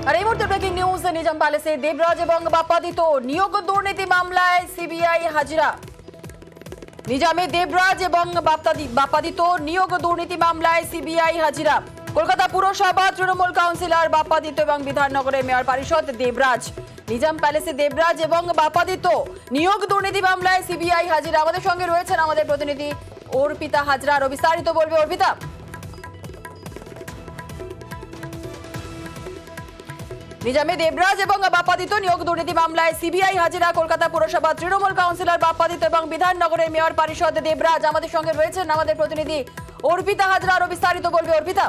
আর এই মুহূর্তে breaking news, Nizam প্যালেসে Debraj এবং বাপ্পাদিত্য নিয়োগ দুর্নীতি মামলায় সিবিআই হাজিরা। নিজামে দেবরাজ এবং বাপ্পাদিত্য নিয়োগ দুর্নীতি মামলায় সিবিআই হাজিরা। কলকাতা পুরসভা তৃণমূল কাউন্সিলর বাপ্পাদিত্য এবং বিধাননগরের মেয়র পরিষদ দেবরাজ। নিজাম প্যালেসে দেবরাজ এবং বাপ্পাদিত্য নিয়োগ দুর্নীতি মামলায় সিবিআই হাজিরা। আমাদের সঙ্গে রয়েছেন আমাদের প্রতিনিধি অর্পিতা হাজরা, আরো বিস্তারিত বলবে অর্পিতা। নিজামে দেবরাজ এবং বাপ্পাদিত্য নিয়োগ দুর্নীতি মামলায় সিবিআই হাজিরা। কলকাতা পুরসভা তৃণমূল কাউন্সিলর বাপ্পাদিত্য এবং বিধাননগরের মেয়র পরিষদ দেবরাজ। আমাদের সঙ্গে রয়েছেন আমাদের প্রতিনিধি অর্পিতা হাজরা, আরো বিস্তারিত বলবে অর্পিতা।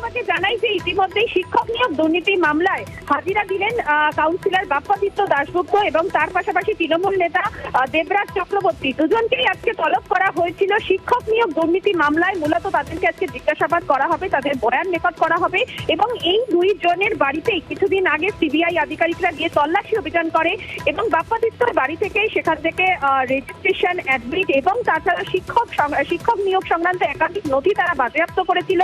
আমাকে জানাই যে ইতিমধ্যেই শিক্ষক নিয়োগ দুর্নীতি মামলায় হাজিরা দিলেন কাউন্সিলর বাপ্পাদিত্য দাশগুপ্ত এবং তার পাশাপাশি তৃণমূল নেতা দেবরাজ চক্রবর্তী। দুজনকেই আজকে তলব করা হয়েছিল শিক্ষক নিয়োগ দুর্নীতি মামলায়। মূলত তাদেরকে আজকে জিজ্ঞাসাবাদ করা হবে, তাদের বয়ান রেকর্ড করা হবে এবং এই দুই জনের বাড়িতেই কিছুদিন আগে সিবিআই আধিকারিকরা গিয়ে তল্লাশি অভিযান করে এবং বাপ্পাদিত্যর বাড়ি থেকেই সেখান থেকে রেজিস্ট্রেশন, অ্যাডমিট এবং তাছাড়া শিক্ষক নিয়োগ সংক্রান্ত একাধিক নথি তারা বাজেয়াপ্ত করেছিল।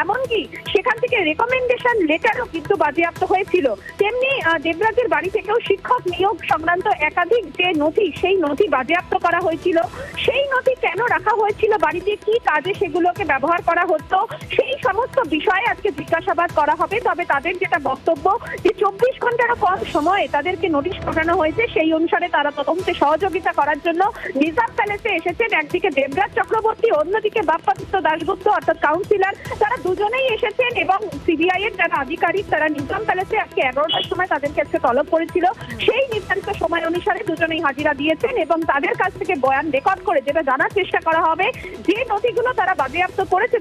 এমনকি সেখান থেকে রেকমেন্ডেশন লেটারও কিন্তু বাজেয়াপ্ত হয়েছিল। তেমনি দেবরাজের বাড়ি থেকেও শিক্ষক নিয়োগ সংক্রান্ত একাধিক যে নথি, সেই নথি বাজেয়াপ্ত করা হয়েছিল। সেই নথি কেন রাখা হয়েছিল বাড়িতে, কি কাজে সেগুলোকে ব্যবহার করা হতো, সেই সমস্ত বিষয়ে আজকে জিজ্ঞাসাবাদ করা হবে। তবে তাদের যেটা বক্তব্য যে 24 ঘন্টারও কম সময়ে তাদেরকে নোটিশ পাঠানো হয়েছে, সেই অনুসারে তারা তদন্তে সহযোগিতা করার জন্য নিজাম প্যালেসে এসেছেন। একদিকে দেবরাজ চক্রবর্তী, অন্যদিকে বাপ্পাদিত্য দাশগুপ্ত অর্থাৎ কাউন্সিলর, তারা দুজনেই এসেছেন এবং সিবিআই এর যারা আধিকারিক তারা নিজাম প্যালেসে আজকে 11টার সময় তাদেরকে আজকে তলব করেছিল। সেই নির্ধারিত সময় অনুসারে দুজনেই হাজিরা দিয়েছেন এবং তাদের কাছ থেকে বয়ান রেকর্ড করে যেটা জানার চেষ্টা করা হবে যে নথিগুলো তারা বাজেয়াপ্ত করেছে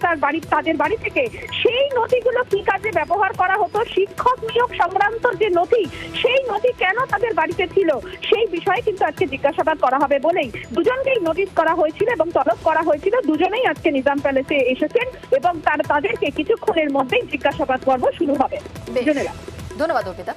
তাদের বাড়ি থেকে, সেই নথিগুলো কি কাজে ব্যবহার করা হতো, শিক্ষক নিয়োগ সংক্রান্ত যে নথি, সেই নথি কেন তাদের বাড়িতে ছিল, সেই বিষয়ে কিন্তু আজকে জিজ্ঞাসাবাদ করা হবে বলেই দুজনকেই নোটিশ করা হয়েছিল এবং তলব করা হয়েছিল। দুজনেই আজকে নিজাম প্যালেসে এসেছেন এবং তাদেরকে কিছুক্ষণের মধ্যেই জিজ্ঞাসাবাদ পর্ব শুরু হবে। ধন্যবাদ অর্পিতা।